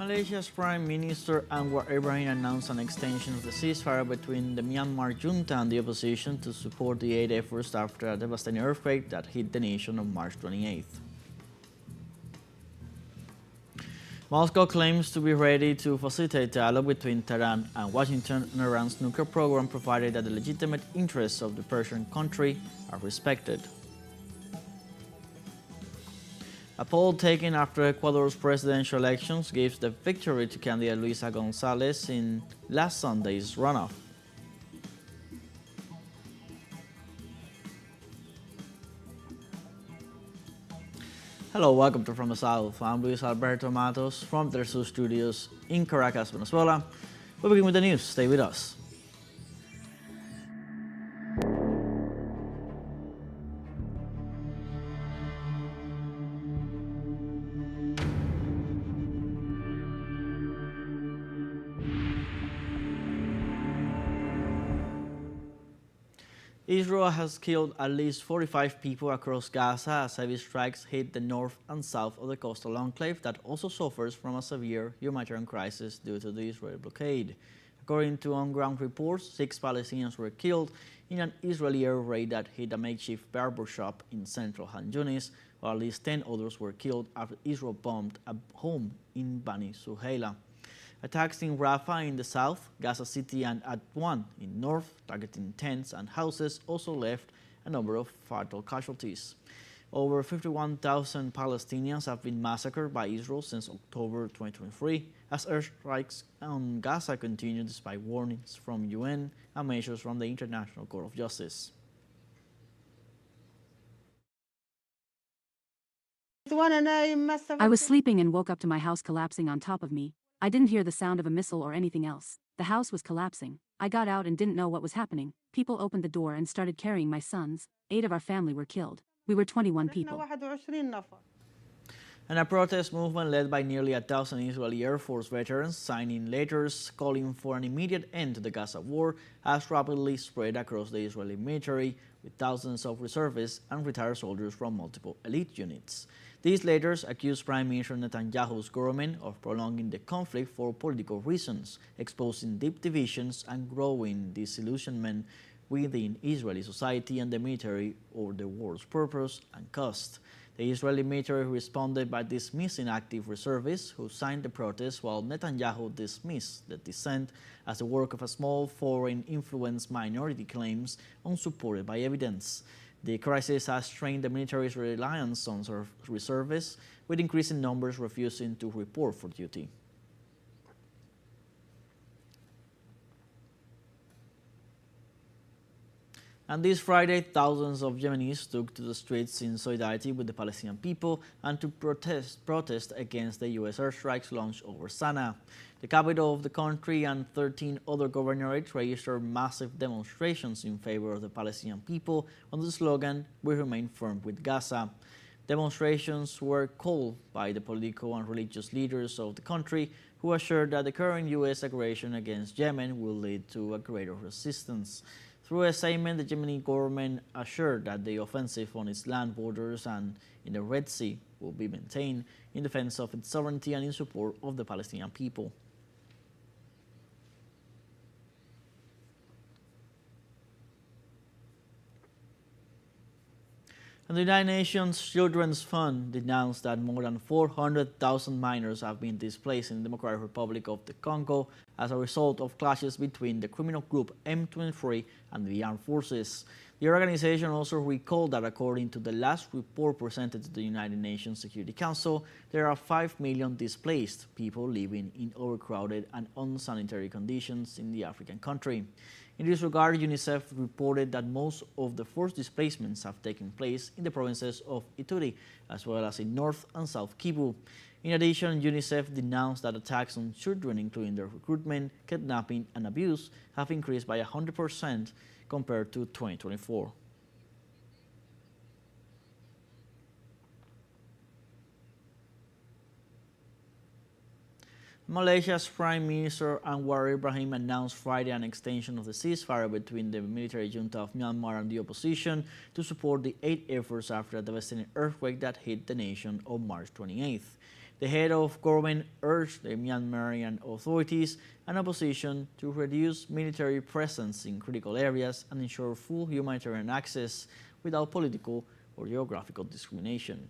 Malaysia's Prime Minister Anwar Ibrahim announced an extension of the ceasefire between the Myanmar Junta and the opposition to support the aid efforts after a devastating earthquake that hit the nation on March 28th. Moscow claims to be ready to facilitate dialogue between Tehran and Washington on Iran's nuclear program, provided that the legitimate interests of the Persian country are respected. A poll taken after Ecuador's presidential elections gives the victory to candidate Luisa Gonzalez in last Sunday's runoff. Hello, welcome to From the South. I'm Luis Alberto Matos from teleSUR studios in Caracas, Venezuela. We'll begin with the news. Stay with us. Israel has killed at least 45 people across Gaza as heavy strikes hit the north and south of the coastal enclave that also suffers from a severe humanitarian crisis due to the Israeli blockade. According to on-ground reports, 6 Palestinians were killed in an Israeli air raid that hit a makeshift barber shop in central Han Yunis, while at least 10 others were killed after Israel bombed a home in Bani Suhaila. Attacks in Rafah in the south, Gaza City and At-Wan in north, targeting tents and houses, also left a number of fatal casualties. Over 51,000 Palestinians have been massacred by Israel since October 2023, as airstrikes on Gaza continue despite warnings from UN and measures from the International Court of Justice. I was sleeping and woke up to my house collapsing on top of me. I didn't hear the sound of a missile or anything else. The house was collapsing. I got out and didn't know what was happening. People opened the door and started carrying my sons. 8 of our family were killed. We were 21 people. And a protest movement led by nearly 1,000 Israeli Air Force veterans signing letters calling for an immediate end to the Gaza war has rapidly spread across the Israeli military, with thousands of reservists and retired soldiers from multiple elite units. These letters accuse Prime Minister Netanyahu's government of prolonging the conflict for political reasons, exposing deep divisions and growing disillusionment within Israeli society and the military over the war's purpose and cost. The Israeli military responded by dismissing active reservists who signed the protest, while Netanyahu dismissed the dissent as the work of a small foreign-influenced minority, claims unsupported by evidence. The crisis has strained the military's reliance on reservists, with increasing numbers refusing to report for duty. And this Friday, thousands of Yemenis took to the streets in solidarity with the Palestinian people and to protest against the U.S. airstrikes launched over Sana'a. The capital of the country and 13 other governorates registered massive demonstrations in favor of the Palestinian people under the slogan, "We remain firm with Gaza." Demonstrations were called by the political and religious leaders of the country, who assured that the current U.S. aggression against Yemen will lead to a greater resistance. Through a statement, the Yemeni government assured that the offensive on its land borders and in the Red Sea will be maintained in defense of its sovereignty and in support of the Palestinian people. And the United Nations Children's Fund denounced that more than 400,000 minors have been displaced in the Democratic Republic of the Congo as a result of clashes between the criminal group M23 and the armed forces. The organization also recalled that according to the last report presented to the United Nations Security Council, there are 5 million displaced people living in overcrowded and unsanitary conditions in the African country. In this regard, UNICEF reported that most of the forced displacements have taken place in the provinces of Ituri, as well as in North and South Kivu. In addition, UNICEF denounced that attacks on children, including their recruitment, kidnapping, and abuse, have increased by 100% compared to 2024. Malaysia's Prime Minister Anwar Ibrahim announced Friday an extension of the ceasefire between the military junta of Myanmar and the opposition to support the aid efforts after a devastating earthquake that hit the nation on March 28th. The head of government urged the Myanmarian authorities and opposition to reduce military presence in critical areas and ensure full humanitarian access without political or geographical discrimination.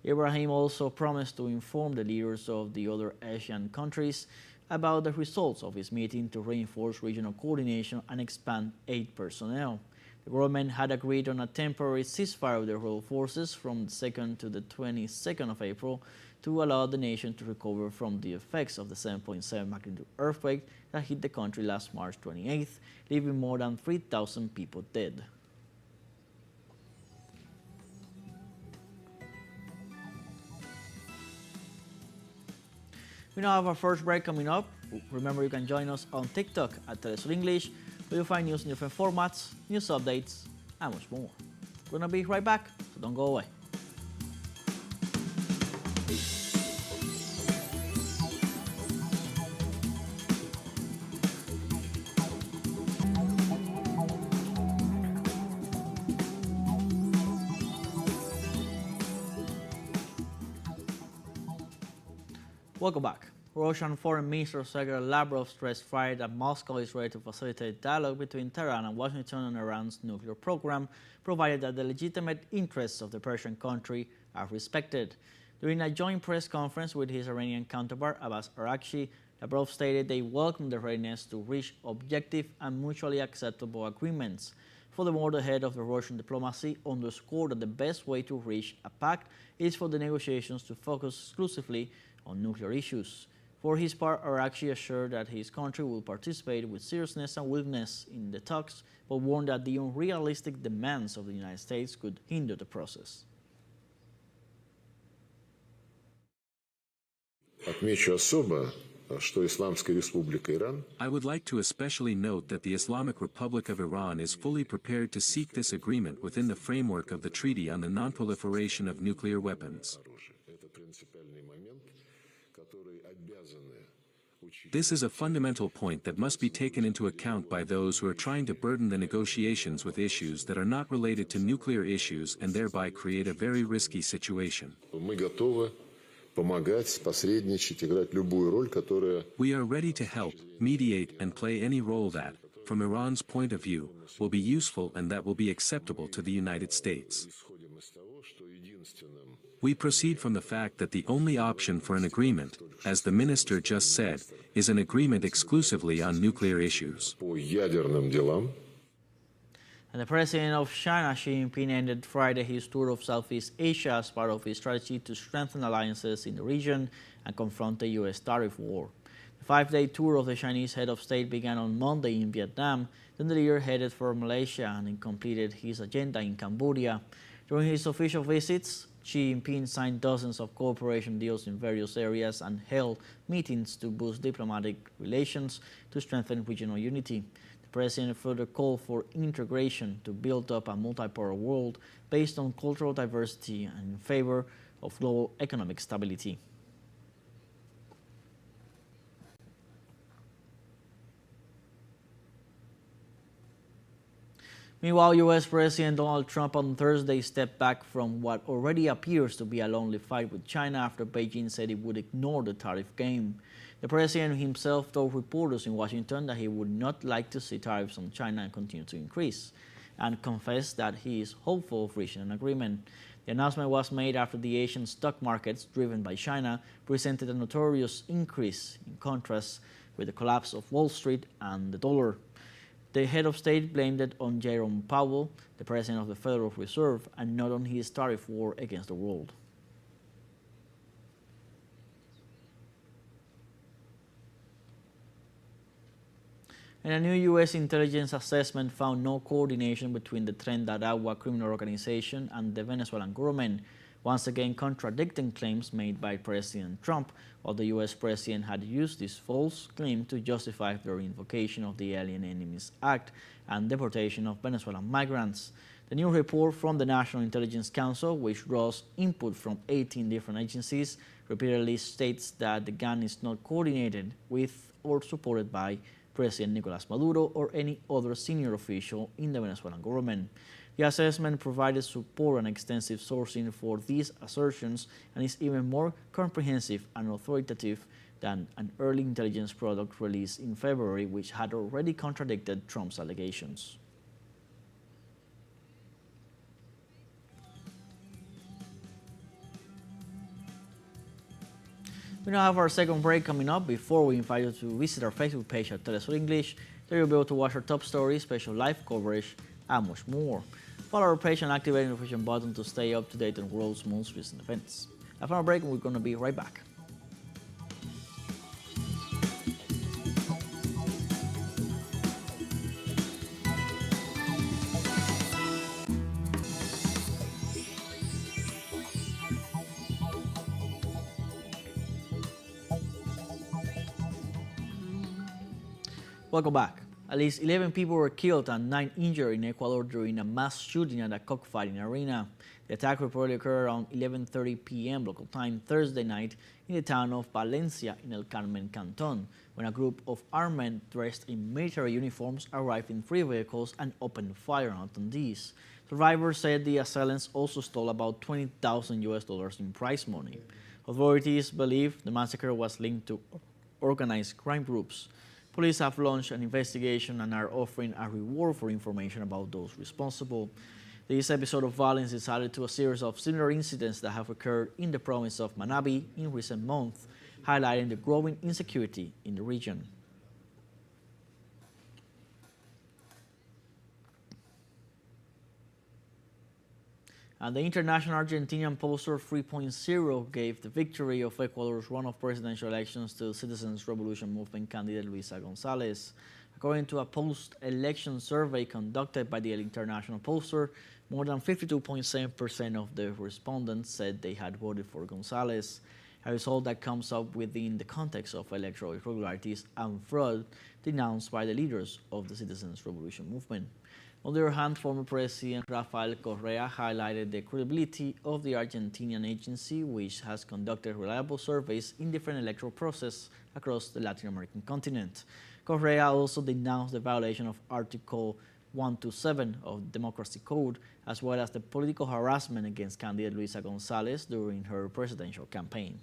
Ibrahim also promised to inform the leaders of the other Asian countries about the results of his meeting to reinforce regional coordination and expand aid personnel. The government had agreed on a temporary ceasefire of the rebel forces from the 2nd to the 22nd of April to allow the nation to recover from the effects of the 7.7 magnitude earthquake that hit the country last March 28th, leaving more than 3,000 people dead. We now have our first break coming up. Remember, you can join us on TikTok at teleSUR English, where you'll find news in different formats, news updates, and much more. We're going to be right back, so don't go away. Welcome back. Russian Foreign Minister Sergei Lavrov stressed Friday that Moscow is ready to facilitate dialogue between Tehran and Washington on Iran's nuclear program, provided that the legitimate interests of the Persian country are respected. During a joint press conference with his Iranian counterpart Abbas Araghchi, Lavrov stated they welcome the readiness to reach objective and mutually acceptable agreements. Furthermore, the head of the Russian diplomacy underscored that the best way to reach a pact is for the negotiations to focus exclusively on nuclear issues. For his part, Araghchi assured that his country will participate with seriousness and willingness in the talks, but warned that the unrealistic demands of the United States could hinder the process. I would like to especially note that the Islamic Republic of Iran is fully prepared to seek this agreement within the framework of the Treaty on the Non-Proliferation of Nuclear Weapons. This is a fundamental point that must be taken into account by those who are trying to burden the negotiations with issues that are not related to nuclear issues and thereby create a very risky situation. We are ready to help, mediate, and play any role that, from Iran's point of view, will be useful and that will be acceptable to the United States. We proceed from the fact that the only option for an agreement, as the minister just said, is an agreement exclusively on nuclear issues. And the president of China, Xi Jinping, ended Friday his tour of Southeast Asia as part of his strategy to strengthen alliances in the region and confront the U.S. tariff war. The 5-day tour of the Chinese head of state began on Monday in Vietnam, then the leader headed for Malaysia and completed his agenda in Cambodia. During his official visits, Xi Jinping signed dozens of cooperation deals in various areas and held meetings to boost diplomatic relations to strengthen regional unity. The president further called for integration to build up a multipolar world based on cultural diversity and in favor of global economic stability. Meanwhile, U.S. President Donald Trump on Thursday stepped back from what already appears to be a lonely fight with China after Beijing said it would ignore the tariff game. The president himself told reporters in Washington that he would not like to see tariffs on China continue to increase, and confessed that he is hopeful of reaching an agreement. The announcement was made after the Asian stock markets, driven by China, presented a notorious increase, in contrast with the collapse of Wall Street and the dollar. The head of state blamed it on Jerome Powell, the president of the Federal Reserve, and not on his tariff war against the world. And a new U.S. intelligence assessment found no coordination between the Tren de Aragua criminal organization and the Venezuelan government, once again contradicting claims made by President Trump, while the U.S. president had used this false claim to justify their invocation of the Alien Enemies Act and deportation of Venezuelan migrants. The new report from the National Intelligence Council, which draws input from 18 different agencies, repeatedly states that the gang is not coordinated with or supported by President Nicolas Maduro or any other senior official in the Venezuelan government. The assessment provided support and extensive sourcing for these assertions and is even more comprehensive and authoritative than an early intelligence product released in February, which had already contradicted Trump's allegations. We now have our second break coming up. Before we invite you to visit our Facebook page at teleSUR English, there you'll be able to watch our top stories, special live coverage, and much more. Follow our page and activate the notification button to stay up to date on the world's most recent events. After our break, we're going to be right back. Welcome back. At least 11 people were killed and 9 injured in Ecuador during a mass shooting at a cockfighting arena. The attack reportedly occurred around 11:30 p.m. local time Thursday night in the town of Valencia in El Carmen Canton, when a group of armed men dressed in military uniforms arrived in 3 vehicles and opened fire on attendees. Survivors said the assailants also stole about $20,000 in prize money. Authorities believe the massacre was linked to organized crime groups. Police have launched an investigation and are offering a reward for information about those responsible. This episode of violence is added to a series of similar incidents that have occurred in the province of Manabí in recent months, highlighting the growing insecurity in the region. And the international Argentinian pollster 3.0 gave the victory of Ecuador's runoff presidential elections to Citizens Revolution Movement candidate Luisa Gonzalez. According to a post-election survey conducted by the international pollster, more than 52.7% of the respondents said they had voted for Gonzalez, a result that comes up within the context of electoral irregularities and fraud denounced by the leaders of the Citizens Revolution Movement. On the other hand, former President Rafael Correa highlighted the credibility of the Argentinian agency, which has conducted reliable surveys in different electoral processes across the Latin American continent. Correa also denounced the violation of Article 127 of the Democracy Code, as well as the political harassment against candidate Luisa Gonzalez during her presidential campaign.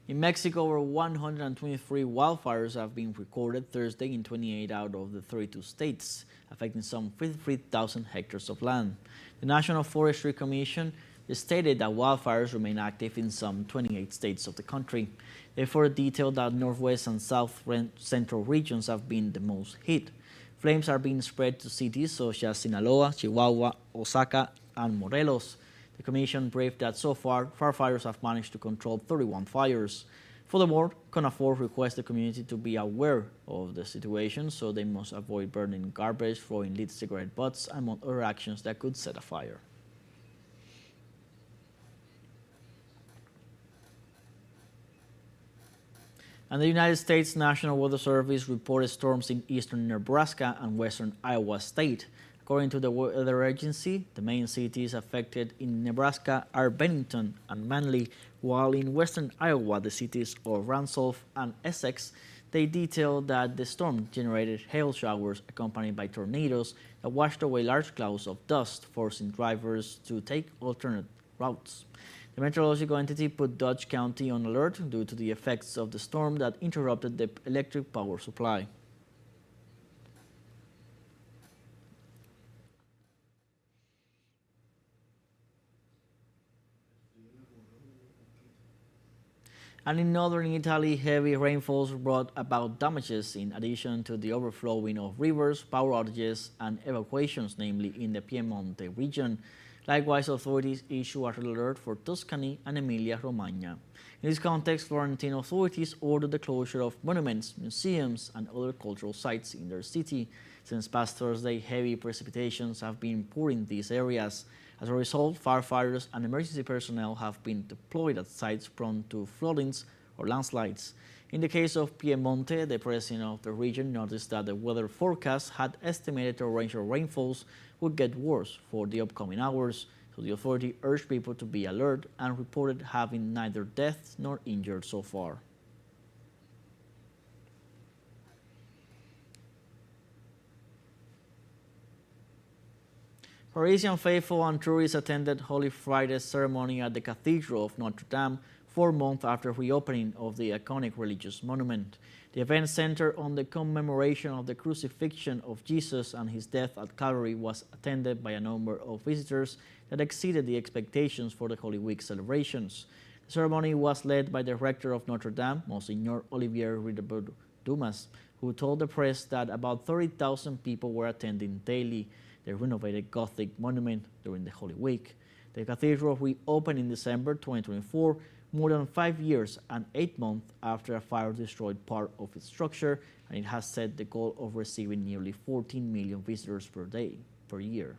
In Mexico, over 123 wildfires have been recorded Thursday in 28 out of the 32 states, affecting some 53,000 hectares of land. The National Forestry Commission stated that wildfires remain active in some 28 states of the country. They further detailed that northwest and south central regions have been the most hit. Flames are being spread to cities such as Sinaloa, Chihuahua, Oaxaca, and Morelos. The Commission briefed that so far, firefighters have managed to control 31 fires. Furthermore, CONAFOR requests the community to be aware of the situation, so they must avoid burning garbage, throwing lit cigarette butts, among other actions that could set a fire. And the United States National Weather Service reported storms in eastern Nebraska and western Iowa State. According to the weather agency, the main cities affected in Nebraska are Bennington and Manly, while in western Iowa, the cities of Ransolph and Essex. They detailed that the storm generated hail showers accompanied by tornadoes that washed away large clouds of dust, forcing drivers to take alternate routes. The meteorological entity put Dodge County on alert due to the effects of the storm that interrupted the electric power supply. And in northern Italy, heavy rainfalls brought about damages in addition to the overflowing of rivers, power outages, and evacuations, namely in the Piemonte region. Likewise, authorities issue a red alert for Tuscany and Emilia-Romagna. In this context, Florentine authorities ordered the closure of monuments, museums, and other cultural sites in their city. Since past Thursday, heavy precipitations have been pouring these areas. As a result, firefighters and emergency personnel have been deployed at sites prone to floodings or landslides. In the case of Piemonte, the president of the region noticed that the weather forecast had estimated the range of rainfalls would get worse for the upcoming hours, so the authority urged people to be alert and reported having neither deaths nor injured so far. Parisian faithful and tourists attended Holy Friday's ceremony at the Cathedral of Notre Dame 4 months after reopening of the iconic religious monument. The event centered on the commemoration of the crucifixion of Jesus and his death at Calvary was attended by a number of visitors that exceeded the expectations for the Holy Week celebrations. The ceremony was led by the rector of Notre Dame, Monsignor Olivier Ridebert Dumas, who told the press that about 30,000 people were attending daily the renovated Gothic monument during the Holy Week. The cathedral reopened in December 2024, more than 5 years and 8 months after a fire destroyed part of its structure, and it has set the goal of receiving nearly 14 million visitors per year.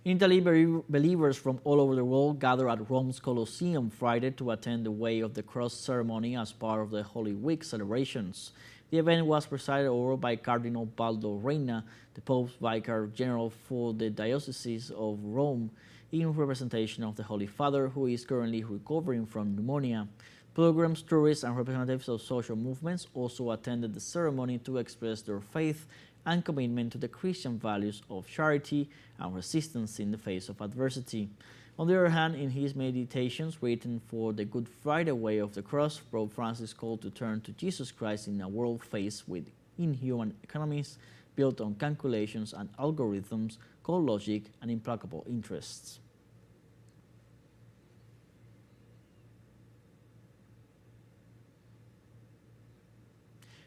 In Italy, believers from all over the world gathered at Rome's Colosseum Friday to attend the Way of the Cross ceremony as part of the Holy Week celebrations. The event was presided over by Cardinal Baldo Reina, the Pope's Vicar General for the Diocese of Rome, in representation of the Holy Father, who is currently recovering from pneumonia. Pilgrims, tourists, and representatives of social movements also attended the ceremony to express their faith and commitment to the Christian values of charity and resistance in the face of adversity. On the other hand, in his meditations written for the Good Friday Way of the Cross, Pope Francis called to turn to Jesus Christ in a world faced with inhuman economies built on calculations and algorithms, cold logic, and implacable interests.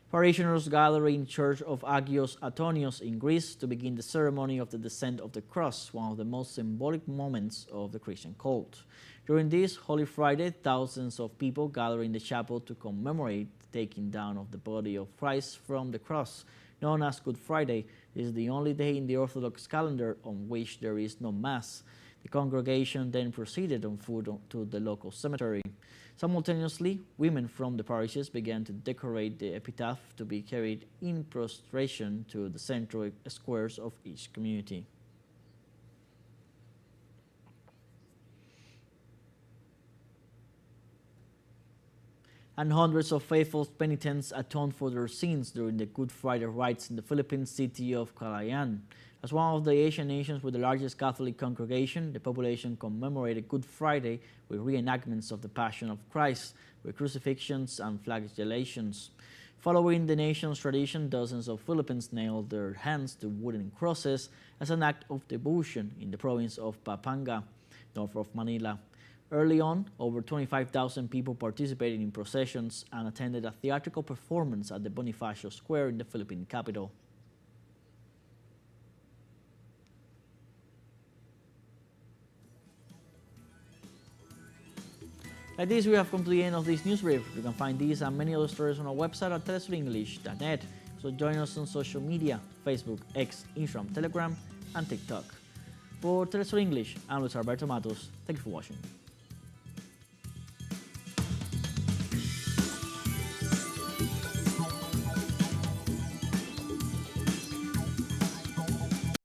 Parishioners gathered in Church of Agios Antonios in Greece to begin the ceremony of the Descent of the Cross, one of the most symbolic moments of the Christian cult. During this Holy Friday, thousands of people gathered in the chapel to commemorate the taking down of the body of Christ from the cross. Known as Good Friday, this is the only day in the Orthodox calendar on which there is no Mass. The congregation then proceeded on foot to the local cemetery. Simultaneously, women from the parishes began to decorate the epitaph to be carried in prostration to the central squares of each community. And hundreds of faithful penitents atoned for their sins during the Good Friday rites in the Philippine city of Calayan. As one of the Asian nations with the largest Catholic congregation, the population commemorated Good Friday with reenactments of the Passion of Christ, with crucifixions and flagellations. Following the nation's tradition, dozens of Philippines nailed their hands to wooden crosses as an act of devotion in the province of Pampanga, north of Manila. Early on, over 25,000 people participated in processions and attended a theatrical performance at the Bonifacio Square in the Philippine capital. Like this, we have come to the end of this news brief. You can find these and many other stories on our website at telesurenglish.net. So join us on social media, Facebook, X, Instagram, Telegram, and TikTok. For Telesur English, I'm Luis Alberto Matos. Thank you for watching.